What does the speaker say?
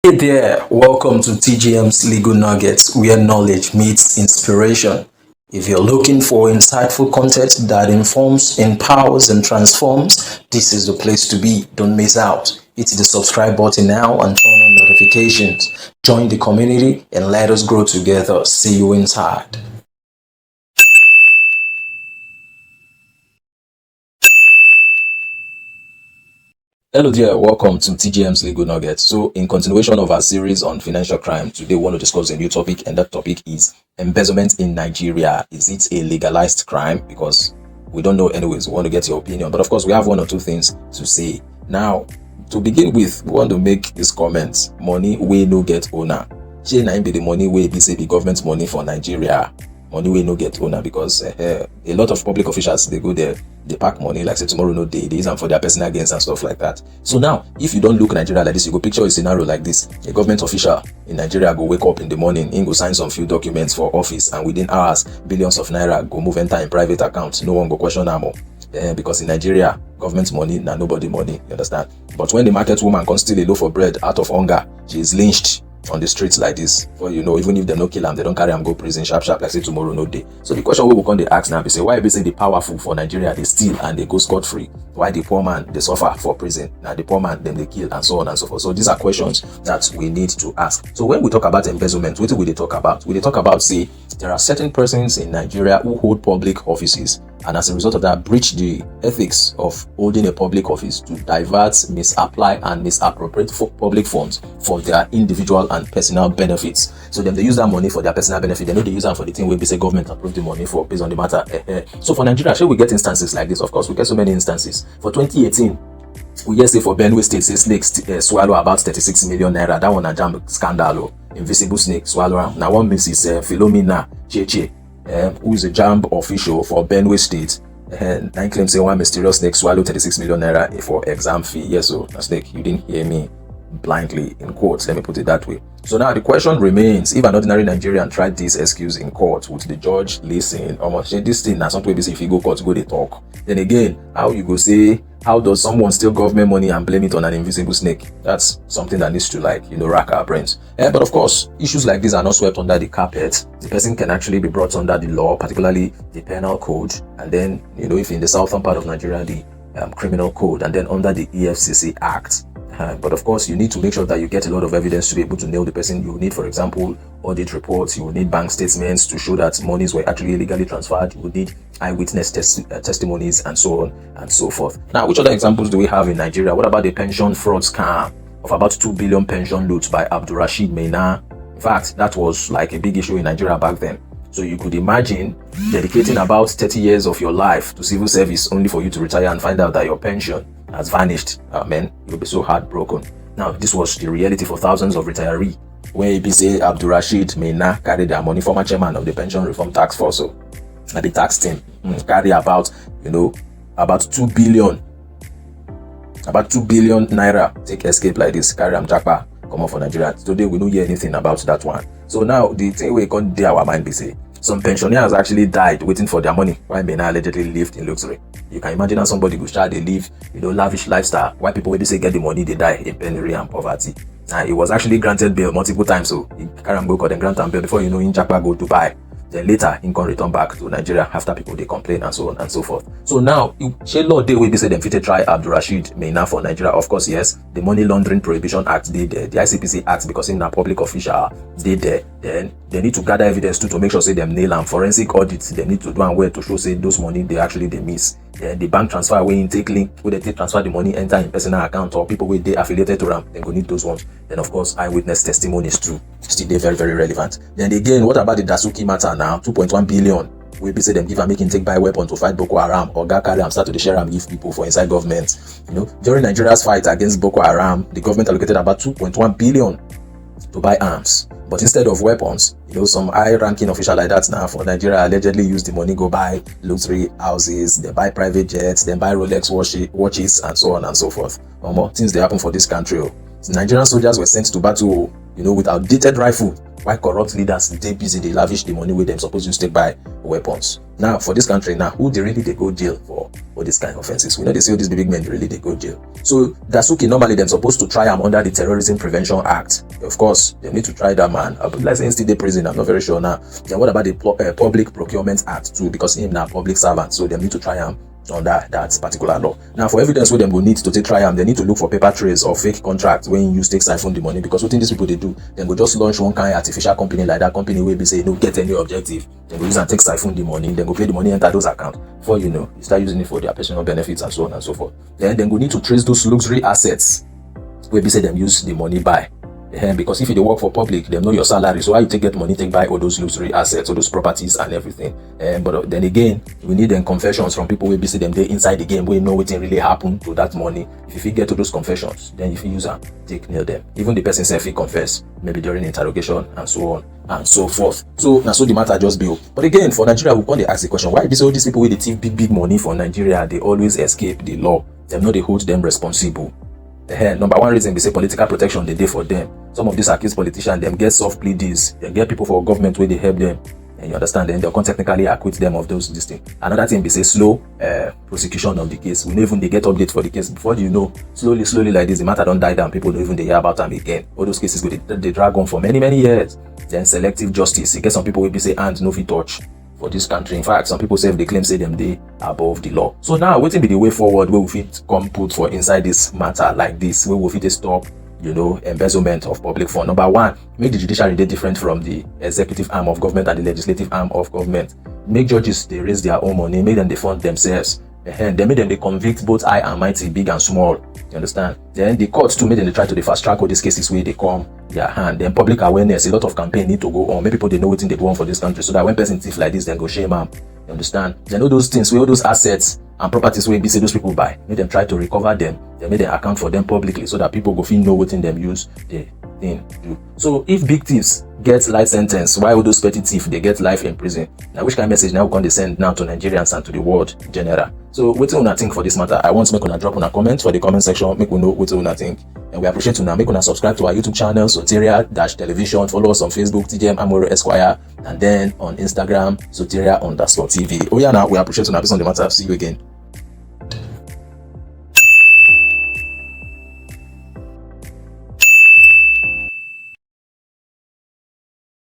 Hey there, welcome to TGM's Legal Nuggets, where knowledge meets inspiration. If you're looking for insightful content that informs, empowers, and transforms, this is the place to be. Don't miss out. Hit the subscribe button now and turn on notifications. Join the community and let us grow together. See you inside. Hello there, welcome to TGM's Legal Nuggets. So, in continuation of our series on financial crime, today we want to discuss a new topic, and that topic is embezzlement in Nigeria. Is it a legalized crime? Because we don't know anyways, we want to get your opinion. But of course, we have one or two things to say. Now, to begin with, we want to make this comment. Money we no get owner. Shey na be the money wey be say the government money for Nigeria. Money we no get owner, because a lot of public officials, they go there, they pack money like say tomorrow no day, they use them for their personal gains and stuff like that. So now, if you don't look Nigeria like this, you go picture a scenario like this. A government official in Nigeria go wake up in the morning, he go sign some few documents for office, and within hours, billions of naira go move enter in private accounts. No one go question am because in Nigeria, government money na nobody money, you understand? But when the market woman can steal a loaf of bread out of hunger, she is lynched on the streets like this. For even if they no kill them, they don't carry them go prison sharp like say tomorrow no day. So the question we will come to ask now be say, why be say the powerful for Nigeria they steal and they go scot free? Why the poor man they suffer for prison? Now the poor man them they kill and so on and so forth. So these are questions that we need to ask. So when we talk about embezzlement, what do we talk about? We talk about say there are certain persons in Nigeria who hold public offices, and as a result of that breach the ethics of holding a public office to divert, misapply, and misappropriate public funds for their individual and personal benefits. So then they use that money for their personal benefit. They know they use that for the thing where they say government approved the money for based on the matter. So for Nigeria, should we get instances like this? Of course, we get so many instances. For 2018, we just say for Benue State, say snakes swallow about 36 million naira. That one a jam scandal. Invisible snake swallow around. Now one Mrs. Philomena Cheche, who is a JAMB official for Benue State, and I claim say one mysterious snake swallowed 36 million naira for exam fee. Yes, so a snake, you didn't hear me blindly in quotes, let me put it that way. So now the question remains, if an ordinary Nigerian tried this excuse in court, would the judge listen? Almost this thing now something say if you go court, go they talk. Then again, how you go say, how does someone steal government money and blame it on an invisible snake? That's something that needs to rack our brains. But of course, issues like these are not swept under the carpet. The person can actually be brought under the law, particularly the penal code, and then if in the southern part of Nigeria, the criminal code, and then under the EFCC Act. But of course, you need to make sure that you get a lot of evidence to be able to nail the person. You need, for example, audit reports. You will need bank statements to show that monies were actually illegally transferred. You will need eyewitness testimonies and so on and so forth. Now, which other examples do we have in Nigeria? What about the pension fraud scam of about 2 billion pension loot by Abdulrasheed Maina? In fact, that was like a big issue in Nigeria back then. So you could imagine dedicating about 30 years of your life to civil service only for you to retire and find out that your pension has vanished. Man, you'll be so heartbroken. Now, this was the reality for thousands of retirees, where say Abdulrasheed Maina carry their money, former chairman of the Pension Reform Task Force, so the tax team, carry about 2 billion naira, take escape like this, carry them jackpot, come on for Nigeria. Today we don't hear anything about that one. So now the thing we can't do our mind be say, some pensioners actually died waiting for their money while Maina allegedly lived in luxury. You can imagine how somebody who they live, lavish lifestyle, while people when they say get the money, they die in penury and poverty. He was actually granted bail multiple times, so he can't go and grant him bail before in Japan go to Dubai. Then later, he can return back to Nigeria after people they complain and so on and so forth. So now, law day will be said them fit try Abdulrasheed Maina for Nigeria. Of course, yes, the Money Laundering Prohibition Act did there, the ICPC Act because in a public official did there. Then they need to gather evidence to make sure say them nail and forensic audits. They need to do and where to show say those money they miss. Then the bank transfer where in take link where they transfer the money enter in personal account or people where they affiliated to them, they go need those ones. Then of course eyewitness testimonies too. Still they're very, very relevant. Then again, what about the Dasuki matter now? 2.1 billion. We be say them give and making take buy weapon to fight Boko Haram or carry and start to share and give people for inside government. During Nigeria's fight against Boko Haram, the government allocated about 2.1 billion to buy arms. But instead of weapons, some high-ranking official like that now for Nigeria allegedly use the money go buy luxury houses, they buy private jets, then buy Rolex watches, and so on and so forth. More things they happen for this country. Nigerian soldiers were sent to battle with outdated rifle, while corrupt leaders they busy they lavish the money with them supposed to take buy weapons. Now for this country now, who they really they go jail for this kind of offenses? We know they see all these big men really they go jail. So Dasuki normally them supposed to try him under the Terrorism Prevention Act. Of course, they need to try that man. I would like say still the prison. I'm not very sure now. Then what about the Public Procurement Act too? Because him now public servant, so they need to try him under that particular law. Now for evidence where them will need to take try them, they need to look for paper trails or fake contracts when you take siphon the money, because what these people they do, then go just launch one kind of artificial company like that company where they say no get any objective, then go use and take siphon the money, then go pay the money enter those accounts. Before you start using it for their personal benefits and so on and so forth. Then go need to trace those luxury assets where they say them use the money buy. Because if you work for public, they know your salary. So how you take get money, take buy all those luxury assets, all those properties and everything. But then again, we need them confessions from people who be say them they inside the game, we know what really happened to that money. If you get to those confessions, then if you use them, take nail them. Even the person self confess, maybe during interrogation and so on and so forth. So now so the matter just be. But again, for Nigeria, we can't ask the question, why all these people with the thief big money for Nigeria, they always escape the law. Them know they hold them responsible. Number one reason we say political protection they do for them. Some of these accused politicians them get soft plea deals, they get people for government where they help them, and you understand, then they'll technically acquit them of those this thing. Another thing we say slow prosecution of the case. We know even they get updates for the case before slowly like this the matter don't die down, people don't even they hear about them again. All those cases they drag on for many years. Then selective justice, you get some people will be say and no fit touch for this country. In fact, some people say they claim say them they above the law. So now waiting be the way forward where we fit come put for inside this matter like this, where we fit stop embezzlement of public fund. Number one, make the judiciary different from the executive arm of government and the legislative arm of government. Make judges they raise their own money, make them they fund themselves. They make them they convict both high and mighty, big and small. You understand? Then the courts too make them they try to fast track all these cases where they come their hand. Then public awareness, a lot of campaign need to go on. Make people they know what they go on for this country, so that when person thief like this, then go shame them. You understand? Then all those things, where all those assets and properties where say those people buy, make them try to recover them. They make them account for them publicly, so that people go feel know what in them use the thing do. So if big thieves get life sentence, why would those petty thieves they get life in prison? Now which kind of message now can they send now to Nigerians and to the world in general? So what do you think for this matter? I want to make una drop on a comment for the comment section, make we know what you think. And we appreciate you now. Make una subscribe to our YouTube channel, Soteria-Television. Follow us on Facebook, TGM Amoro Esquire, and then on Instagram, Soteria_TV. Oh yeah, now we appreciate you now. Peace on the matter. See you again.